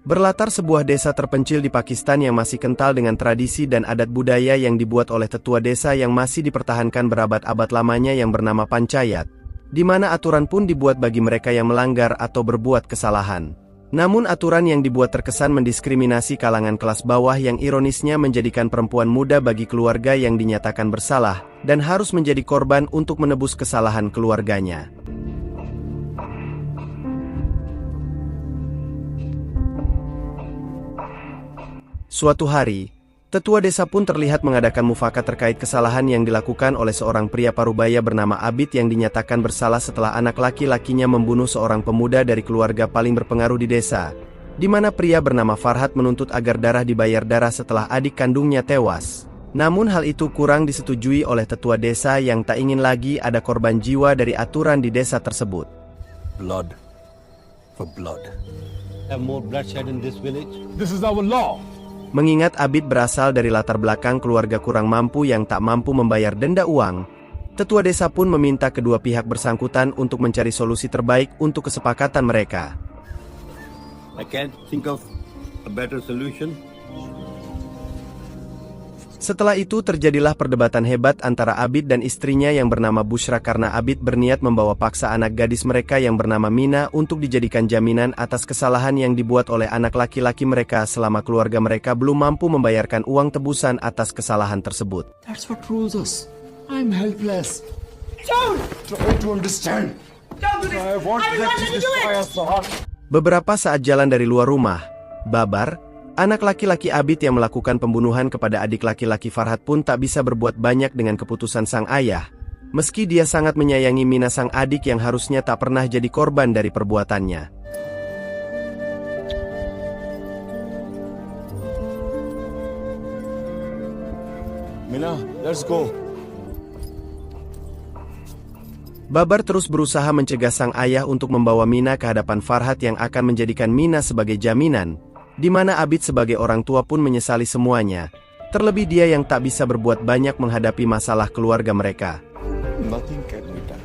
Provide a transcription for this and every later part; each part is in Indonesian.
Berlatar sebuah desa terpencil di Pakistan yang masih kental dengan tradisi dan adat budaya yang dibuat oleh tetua desa yang masih dipertahankan berabad-abad lamanya yang bernama Panchayat, di mana aturan pun dibuat bagi mereka yang melanggar atau berbuat kesalahan. Namun aturan yang dibuat terkesan mendiskriminasi kalangan kelas bawah yang ironisnya menjadikan perempuan muda bagi keluarga yang dinyatakan bersalah, dan harus menjadi korban untuk menebus kesalahan keluarganya. Suatu hari, tetua desa pun terlihat mengadakan mufakat terkait kesalahan yang dilakukan oleh seorang pria parubaya bernama Abid yang dinyatakan bersalah setelah anak laki-lakinya membunuh seorang pemuda dari keluarga paling berpengaruh di desa, di mana pria bernama Farhat menuntut agar darah dibayar darah setelah adik kandungnya tewas. Namun hal itu kurang disetujui oleh tetua desa yang tak ingin lagi ada korban jiwa dari aturan di desa tersebut. Blood for blood. Have more bloodshed in this village. This is our law. Mengingat Abid berasal dari latar belakang keluarga kurang mampu yang tak mampu membayar denda uang, tetua desa pun meminta kedua pihak bersangkutan untuk mencari solusi terbaik untuk kesepakatan mereka. I can't think of a better solution. Setelah itu terjadilah perdebatan hebat antara Abid dan istrinya yang bernama Bushra karena Abid berniat membawa paksa anak gadis mereka yang bernama Mina untuk dijadikan jaminan atas kesalahan yang dibuat oleh anak laki-laki mereka selama keluarga mereka belum mampu membayarkan uang tebusan atas kesalahan tersebut. That's what rules us. I'm helpless. Don't try to understand. Don't do this. I want I don't want to you to do destroy it. us all. Beberapa saat jalan dari luar rumah, Babar, anak laki-laki Abid yang melakukan pembunuhan kepada adik laki-laki Farhat pun tak bisa berbuat banyak dengan keputusan sang ayah. Meski dia sangat menyayangi Mina sang adik yang harusnya tak pernah jadi korban dari perbuatannya. Mina, let's go. Babar terus berusaha mencegah sang ayah untuk membawa Mina ke hadapan Farhat yang akan menjadikan Mina sebagai jaminan, di mana Abid sebagai orang tua pun menyesali semuanya, terlebih dia yang tak bisa berbuat banyak menghadapi masalah keluarga mereka. Nothing can be done.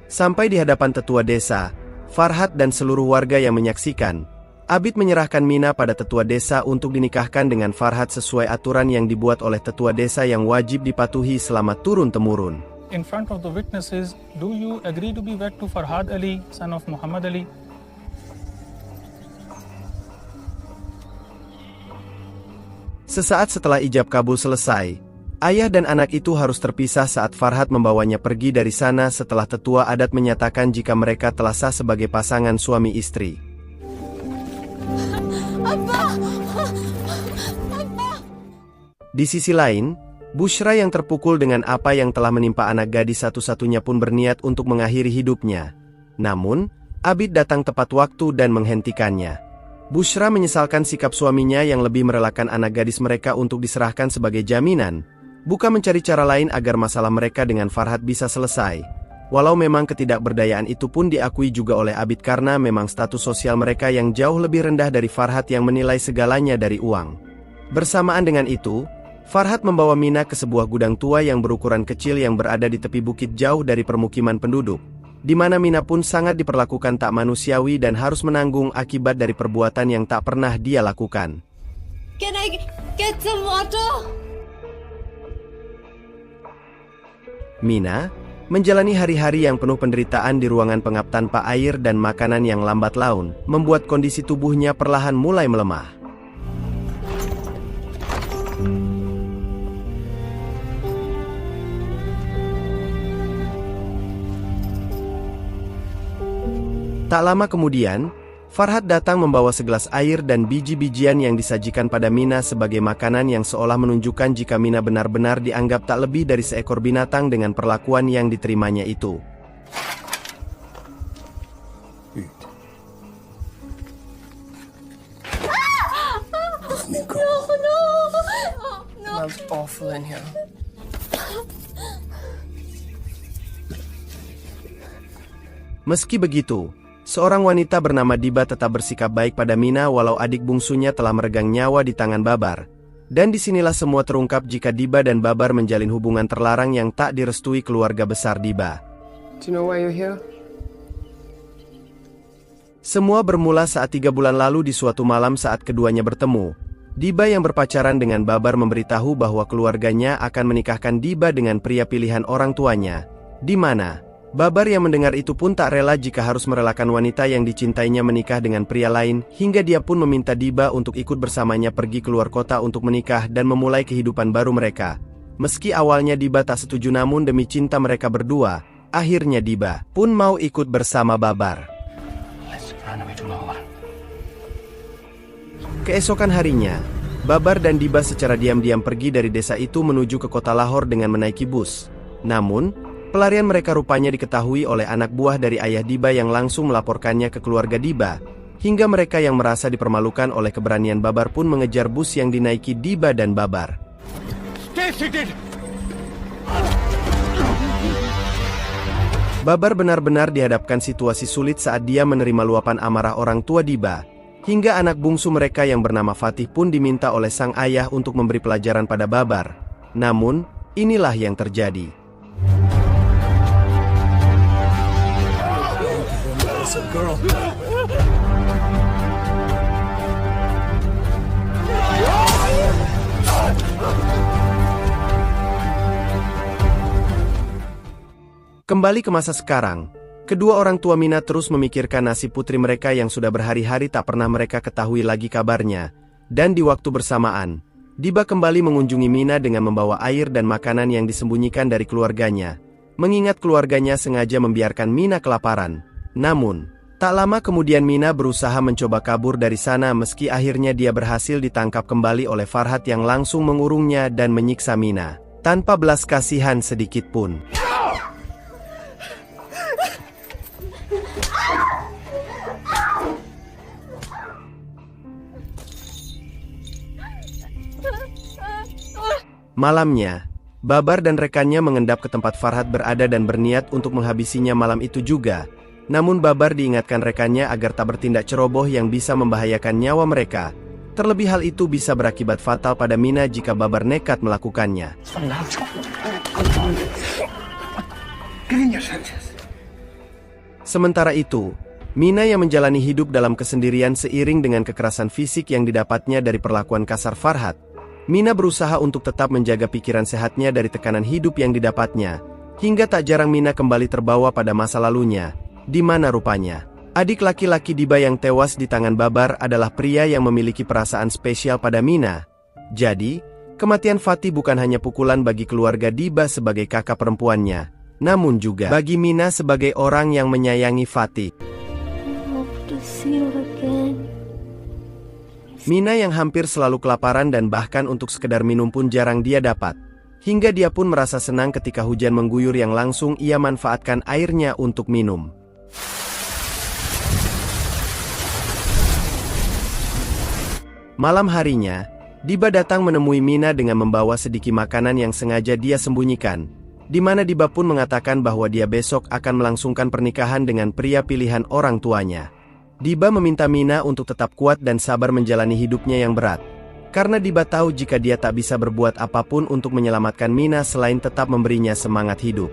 Sampai di hadapan tetua desa, Farhat dan seluruh warga yang menyaksikan, Abid menyerahkan Mina pada tetua desa untuk dinikahkan dengan Farhat sesuai aturan yang dibuat oleh tetua desa yang wajib dipatuhi selama turun-temurun. In front of the witnesses, do you agree to be wed to Farhad Ali, son of Muhammad Ali? Sesaat setelah ijab kabul selesai, ayah dan anak itu harus terpisah saat Farhat membawanya pergi dari sana setelah tetua adat menyatakan jika mereka telah sah sebagai pasangan suami istri. Di sisi lain, Bushra yang terpukul dengan apa yang telah menimpa anak gadis satu-satunya pun berniat untuk mengakhiri hidupnya. Namun, Abid datang tepat waktu dan menghentikannya. Bushra menyesalkan sikap suaminya yang lebih merelakan anak gadis mereka untuk diserahkan sebagai jaminan, bukan mencari cara lain agar masalah mereka dengan Farhat bisa selesai. Walau memang ketidakberdayaan itu pun diakui juga oleh Abid karena memang status sosial mereka yang jauh lebih rendah dari Farhat yang menilai segalanya dari uang. Bersamaan dengan itu, Farhat membawa Mina ke sebuah gudang tua yang berukuran kecil yang berada di tepi bukit jauh dari permukiman penduduk, di mana Mina pun sangat diperlakukan tak manusiawi dan harus menanggung akibat dari perbuatan yang tak pernah dia lakukan. Can I get some water? Mina menjalani hari-hari yang penuh penderitaan di ruangan pengap tanpa air dan makanan yang lambat laun, membuat kondisi tubuhnya perlahan mulai melemah. Tak lama kemudian, Farhat datang membawa segelas air dan biji-bijian yang disajikan pada Mina sebagai makanan yang seolah menunjukkan jika Mina benar-benar dianggap tak lebih dari seekor binatang dengan perlakuan yang diterimanya itu. Smells awful in here. Meski begitu, seorang wanita bernama Diba tetap bersikap baik pada Mina walau adik bungsunya telah meregang nyawa di tangan Babar. Dan disinilah semua terungkap jika Diba dan Babar menjalin hubungan terlarang yang tak direstui keluarga besar Diba. Do you know why you're here? Semua bermula saat 3 bulan lalu di suatu malam saat keduanya bertemu. Diba yang berpacaran dengan Babar memberitahu bahwa keluarganya akan menikahkan Diba dengan pria pilihan orang tuanya. Di mana Babar yang mendengar itu pun tak rela jika harus merelakan wanita yang dicintainya menikah dengan pria lain, hingga dia pun meminta Diba untuk ikut bersamanya pergi keluar kota untuk menikah dan memulai kehidupan baru mereka. Meski awalnya Diba tak setuju, namun demi cinta mereka berdua, akhirnya Diba pun mau ikut bersama Babar. Keesokan harinya, Babar dan Diba secara diam-diam pergi dari desa itu menuju ke kota Lahore dengan menaiki bus. Namun, pelarian mereka rupanya diketahui oleh anak buah dari ayah Diba yang langsung melaporkannya ke keluarga Diba, hingga mereka yang merasa dipermalukan oleh keberanian Babar pun mengejar bus yang dinaiki Diba dan Babar. Babar benar-benar dihadapkan situasi sulit saat dia menerima luapan amarah orang tua Diba, hingga anak bungsu mereka yang bernama Fatih pun diminta oleh sang ayah untuk memberi pelajaran pada Babar. Namun, inilah yang terjadi. Kembali ke masa sekarang, kedua orang tua Mina terus memikirkan nasib putri mereka yang sudah berhari-hari tak pernah mereka ketahui lagi kabarnya. Dan di waktu bersamaan, Diba kembali mengunjungi Mina dengan membawa air dan makanan yang disembunyikan dari keluarganya, mengingat keluarganya sengaja membiarkan Mina kelaparan. Namun, tak lama kemudian Mina berusaha mencoba kabur dari sana, meski akhirnya dia berhasil ditangkap kembali oleh Farhat yang langsung mengurungnya dan menyiksa Mina tanpa belas kasihan sedikit pun. Malamnya, Babar dan rekannya mengendap ke tempat Farhat berada dan berniat untuk menghabisinya malam itu juga. Namun Babar diingatkan rekannya agar tak bertindak ceroboh yang bisa membahayakan nyawa mereka. Terlebih hal itu bisa berakibat fatal pada Mina jika Babar nekat melakukannya. Sementara itu, Mina yang menjalani hidup dalam kesendirian seiring dengan kekerasan fisik yang didapatnya dari perlakuan kasar Farhat, Mina berusaha untuk tetap menjaga pikiran sehatnya dari tekanan hidup yang didapatnya, hingga tak jarang Mina kembali terbawa pada masa lalunya, di mana rupanya adik laki-laki Diba yang tewas di tangan Babar adalah pria yang memiliki perasaan spesial pada Mina. Jadi, kematian Fatih bukan hanya pukulan bagi keluarga Diba sebagai kakak perempuannya, namun juga bagi Mina sebagai orang yang menyayangi Fatih. Mina yang hampir selalu kelaparan dan bahkan untuk sekedar minum pun jarang dia dapat. Hingga dia pun merasa senang ketika hujan mengguyur yang langsung ia manfaatkan airnya untuk minum. Malam harinya, Diba datang menemui Mina dengan membawa sedikit makanan yang sengaja dia sembunyikan, di mana Diba pun mengatakan bahwa dia besok akan melangsungkan pernikahan dengan pria pilihan orang tuanya. Diba meminta Mina untuk tetap kuat dan sabar menjalani hidupnya yang berat, karena Diba tahu jika dia tak bisa berbuat apapun untuk menyelamatkan Mina selain tetap memberinya semangat hidup.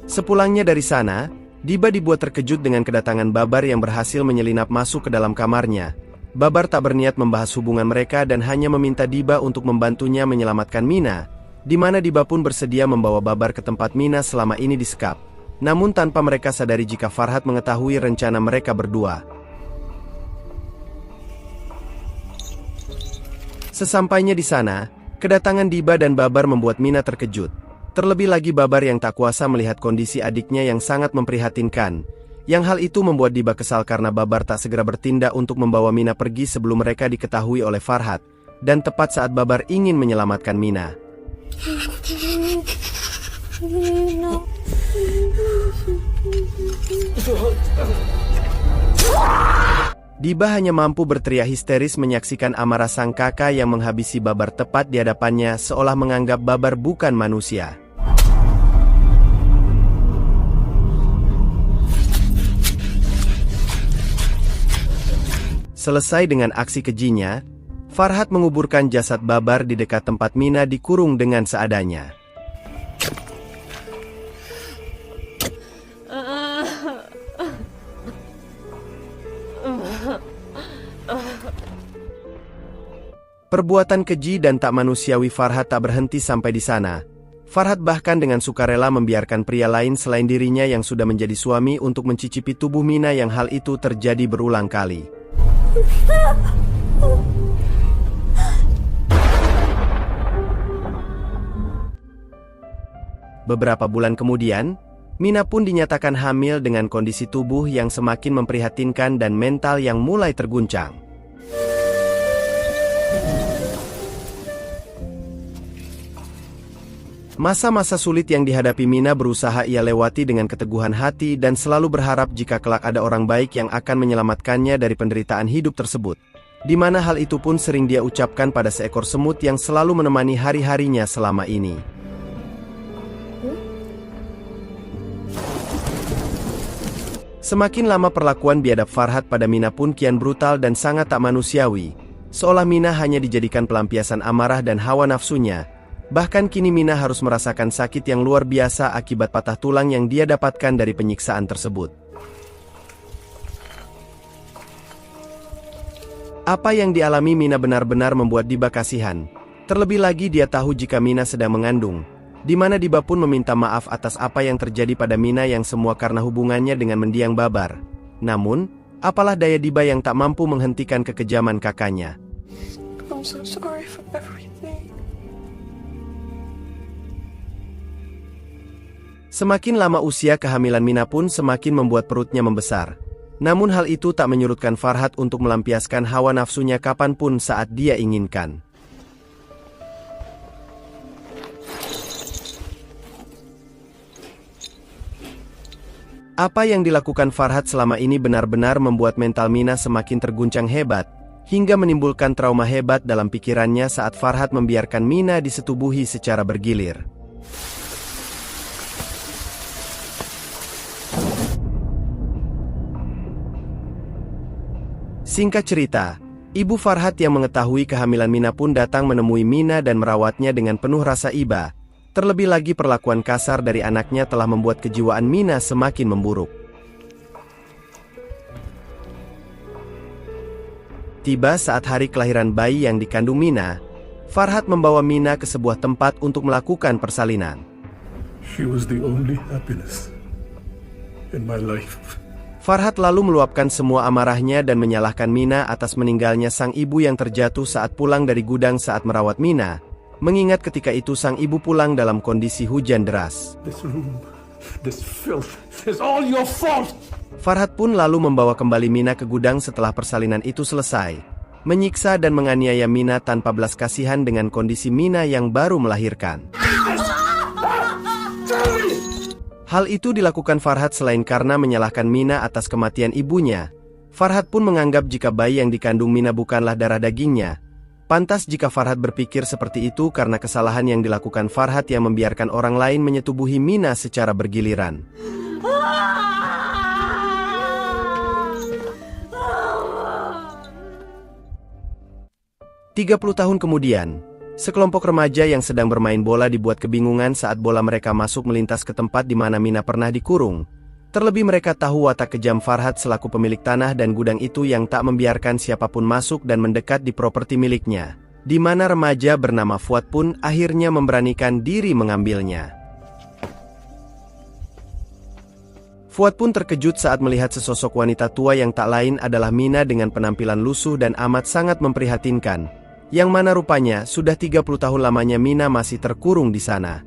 Sepulangnya dari sana, Diba dibuat terkejut dengan kedatangan Babar yang berhasil menyelinap masuk ke dalam kamarnya. Babar tak berniat membahas hubungan mereka dan hanya meminta Diba untuk membantunya menyelamatkan Mina, di mana Diba pun bersedia membawa Babar ke tempat Mina selama ini disekap. Namun tanpa mereka sadari jika Farhat mengetahui rencana mereka berdua. Sesampainya di sana, kedatangan Diba dan Babar membuat Mina terkejut. Terlebih lagi Babar yang tak kuasa melihat kondisi adiknya yang sangat memprihatinkan. Yang hal itu membuat Diba kesal karena Babar tak segera bertindak untuk membawa Mina pergi sebelum mereka diketahui oleh Farhat. Dan tepat saat Babar ingin menyelamatkan Mina, Diba hanya mampu berteriak histeris menyaksikan amarah sang kakak yang menghabisi Babar tepat di hadapannya, seolah menganggap Babar bukan manusia. Selesai dengan aksi kejinya, Farhad menguburkan jasad Babar di dekat tempat Mina dikurung dengan seadanya. Perbuatan keji dan tak manusiawi Farhad tak berhenti sampai di sana. Farhad bahkan dengan sukarela membiarkan pria lain selain dirinya yang sudah menjadi suami untuk mencicipi tubuh Mina yang hal itu terjadi berulang kali. Beberapa bulan kemudian, Mina pun dinyatakan hamil dengan kondisi tubuh yang semakin memprihatinkan dan mental yang mulai terguncang. Masa-masa sulit yang dihadapi Mina berusaha ia lewati dengan keteguhan hati dan selalu berharap jika kelak ada orang baik yang akan menyelamatkannya dari penderitaan hidup tersebut. Di mana hal itu pun sering dia ucapkan pada seekor semut yang selalu menemani hari-harinya selama ini. Semakin lama perlakuan biadab Farhad pada Mina pun kian brutal dan sangat tak manusiawi, seolah Mina hanya dijadikan pelampiasan amarah dan hawa nafsunya. Bahkan kini Mina harus merasakan sakit yang luar biasa akibat patah tulang yang dia dapatkan dari penyiksaan tersebut. Apa yang dialami Mina benar-benar membuat Diba kasihan. Terlebih lagi dia tahu jika Mina sedang mengandung, di mana Diba pun meminta maaf atas apa yang terjadi pada Mina yang semua karena hubungannya dengan mendiang Babar. Namun, apalah daya Diba yang tak mampu menghentikan kekejaman kakaknya. I'm so sorry for everything. Semakin lama usia kehamilan Mina pun semakin membuat perutnya membesar. Namun hal itu tak menyurutkan Farhad untuk melampiaskan hawa nafsunya kapanpun saat dia inginkan. Apa yang dilakukan Farhad selama ini benar-benar membuat mental Mina semakin terguncang hebat, hingga menimbulkan trauma hebat dalam pikirannya saat Farhad membiarkan Mina disetubuhi secara bergilir. Singkat cerita, ibu Farhad yang mengetahui kehamilan Mina pun datang menemui Mina dan merawatnya dengan penuh rasa iba. Terlebih lagi perlakuan kasar dari anaknya telah membuat kejiwaan Mina semakin memburuk. Tiba saat hari kelahiran bayi yang dikandung Mina, Farhad membawa Mina ke sebuah tempat untuk melakukan persalinan. She was the only happiness in my life. Farhad lalu meluapkan semua amarahnya dan menyalahkan Mina atas meninggalnya sang ibu yang terjatuh saat pulang dari gudang saat merawat Mina, mengingat ketika itu sang ibu pulang dalam kondisi hujan deras. This room, this filth, is all your fault. Farhad pun lalu membawa kembali Mina ke gudang setelah persalinan itu selesai, menyiksa dan menganiaya Mina tanpa belas kasihan dengan kondisi Mina yang baru melahirkan. Hal itu dilakukan Farhad selain karena menyalahkan Mina atas kematian ibunya. Farhad pun menganggap jika bayi yang dikandung Mina bukanlah darah dagingnya. Pantas jika Farhad berpikir seperti itu karena kesalahan yang dilakukan Farhad yang membiarkan orang lain menyetubuhi Mina secara bergiliran. 30 tahun kemudian, sekelompok remaja yang sedang bermain bola dibuat kebingungan saat bola mereka masuk melintas ke tempat di mana Mina pernah dikurung. Terlebih mereka tahu watak kejam Farhad selaku pemilik tanah dan gudang itu yang tak membiarkan siapapun masuk dan mendekat di properti miliknya, di mana remaja bernama Fuad pun akhirnya memberanikan diri mengambilnya. Fuad pun terkejut saat melihat sesosok wanita tua yang tak lain adalah Mina dengan penampilan lusuh dan amat sangat memprihatinkan, yang mana rupanya sudah 30 tahun lamanya Mina masih terkurung di sana.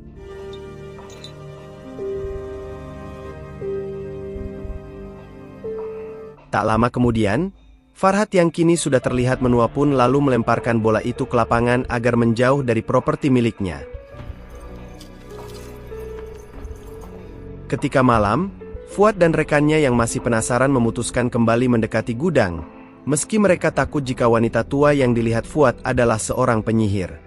Tak lama kemudian, Farhad yang kini sudah terlihat menua pun lalu melemparkan bola itu ke lapangan agar menjauh dari properti miliknya. Ketika malam, Fuad dan rekannya yang masih penasaran memutuskan kembali mendekati gudang, meski mereka takut jika wanita tua yang dilihat Fuad adalah seorang penyihir.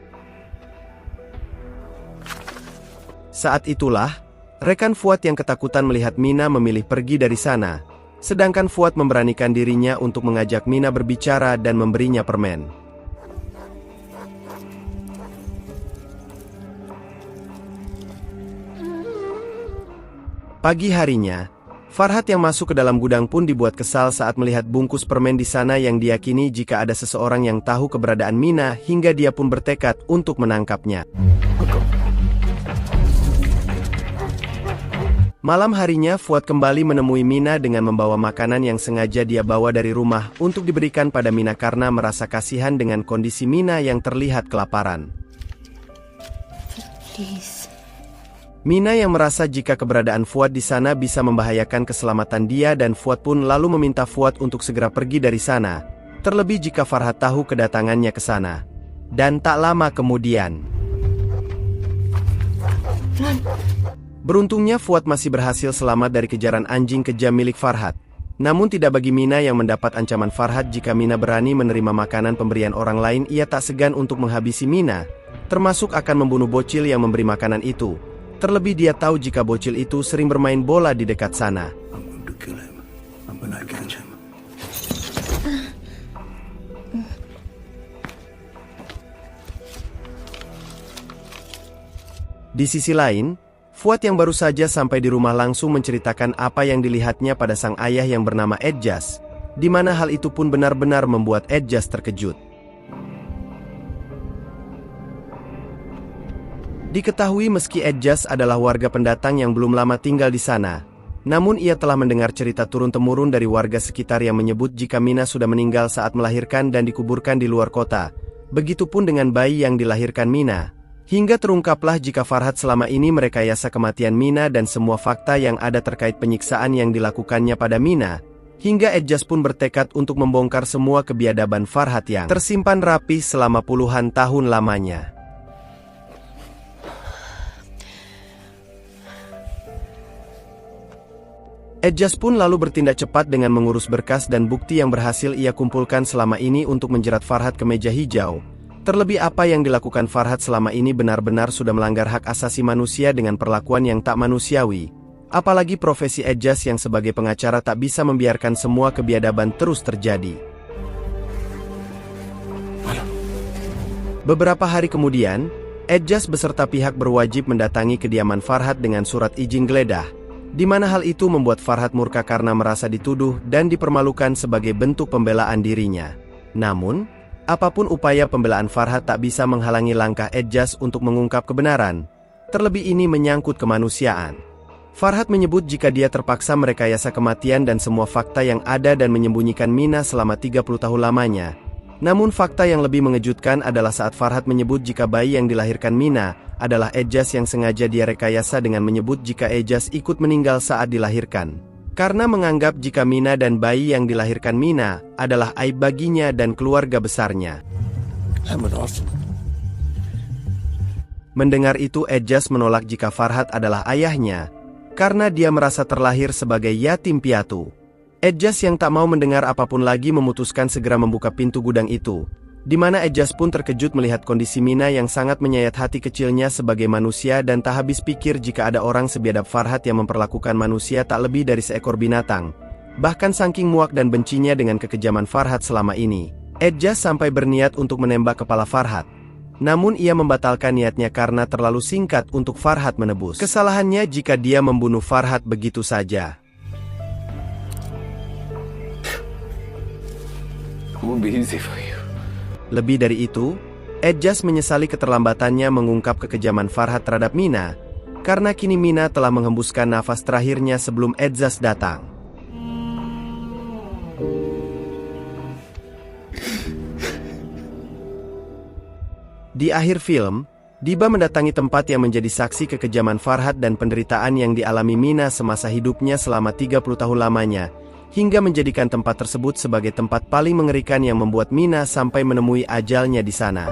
Saat itulah, rekan Fuad yang ketakutan melihat Mina memilih pergi dari sana, sedangkan Fuad memberanikan dirinya untuk mengajak Mina berbicara dan memberinya permen. Pagi harinya, Farhad yang masuk ke dalam gudang pun dibuat kesal saat melihat bungkus permen di sana yang diyakini jika ada seseorang yang tahu keberadaan Mina hingga dia pun bertekad untuk menangkapnya. Malam harinya, Fuad kembali menemui Mina dengan membawa makanan yang sengaja dia bawa dari rumah untuk diberikan pada Mina karena merasa kasihan dengan kondisi Mina yang terlihat kelaparan. Please. Mina yang merasa jika keberadaan Fuad di sana bisa membahayakan keselamatan dia dan Fuad pun lalu meminta Fuad untuk segera pergi dari sana, terlebih jika Farhad tahu kedatangannya ke sana. Dan tak lama kemudian, beruntungnya Fuad masih berhasil selamat dari kejaran anjing kejam milik Farhad. Namun tidak bagi Mina yang mendapat ancaman Farhad jika Mina berani menerima makanan pemberian orang lain, ia tak segan untuk menghabisi Mina, termasuk akan membunuh bocil yang memberi makanan itu. Terlebih dia tahu jika bocil itu sering bermain bola di dekat sana. I'm going to kill him. I'm gonna catch him. Di sisi lain, Fuad yang baru saja sampai di rumah langsung menceritakan apa yang dilihatnya pada sang ayah yang bernama Edjas, di mana hal itu pun benar-benar membuat Edjas terkejut. Diketahui meski Edjas adalah warga pendatang yang belum lama tinggal di sana, namun ia telah mendengar cerita turun-temurun dari warga sekitar yang menyebut jika Mina sudah meninggal saat melahirkan dan dikuburkan di luar kota. Begitupun dengan bayi yang dilahirkan Mina. Hingga terungkaplah jika Farhad selama ini merekayasa kematian Mina dan semua fakta yang ada terkait penyiksaan yang dilakukannya pada Mina. Hingga Edjas pun bertekad untuk membongkar semua kebiadaban Farhad yang tersimpan rapi selama puluhan tahun lamanya. Edjas pun lalu bertindak cepat dengan mengurus berkas dan bukti yang berhasil ia kumpulkan selama ini untuk menjerat Farhad ke meja hijau. Terlebih apa yang dilakukan Farhad selama ini benar-benar sudah melanggar hak asasi manusia dengan perlakuan yang tak manusiawi. Apalagi profesi Edjas yang sebagai pengacara tak bisa membiarkan semua kebiadaban terus terjadi. Beberapa hari kemudian, Edjas beserta pihak berwajib mendatangi kediaman Farhad dengan surat izin geledah, di mana hal itu membuat Farhad murka karena merasa dituduh dan dipermalukan sebagai bentuk pembelaan dirinya. Namun, apapun upaya pembelaan Farhad tak bisa menghalangi langkah Edjas untuk mengungkap kebenaran. Terlebih ini menyangkut kemanusiaan. Farhad menyebut jika dia terpaksa merekayasa kematian dan semua fakta yang ada dan menyembunyikan Mina selama 30 tahun lamanya. Namun fakta yang lebih mengejutkan adalah saat Farhad menyebut jika bayi yang dilahirkan Mina adalah Edjas yang sengaja dia rekayasa dengan menyebut jika Edjas ikut meninggal saat dilahirkan. Karena menganggap jika Mina dan bayi yang dilahirkan Mina adalah aib baginya dan keluarga besarnya. Mendengar itu Edjas menolak jika Farhad adalah ayahnya, karena dia merasa terlahir sebagai yatim piatu. Edjas yang tak mau mendengar apapun lagi memutuskan segera membuka pintu gudang itu, di mana Edjas pun terkejut melihat kondisi Mina yang sangat menyayat hati kecilnya sebagai manusia dan tak habis pikir jika ada orang sebiadab Farhad yang memperlakukan manusia tak lebih dari seekor binatang. Bahkan saking muak dan bencinya dengan kekejaman Farhad selama ini, Edjas sampai berniat untuk menembak kepala Farhad. Namun ia membatalkan niatnya karena terlalu singkat untuk Farhad menebus kesalahannya jika dia membunuh Farhad begitu saja. Lebih dari itu, Edjas menyesali keterlambatannya mengungkap kekejaman Farhad terhadap Mina, karena kini Mina telah menghembuskan nafas terakhirnya sebelum Edjas datang. Di akhir film, Diba mendatangi tempat yang menjadi saksi kekejaman Farhad dan penderitaan yang dialami Mina semasa hidupnya selama 30 tahun lamanya, hingga menjadikan tempat tersebut sebagai tempat paling mengerikan yang membuat Mina sampai menemui ajalnya di sana.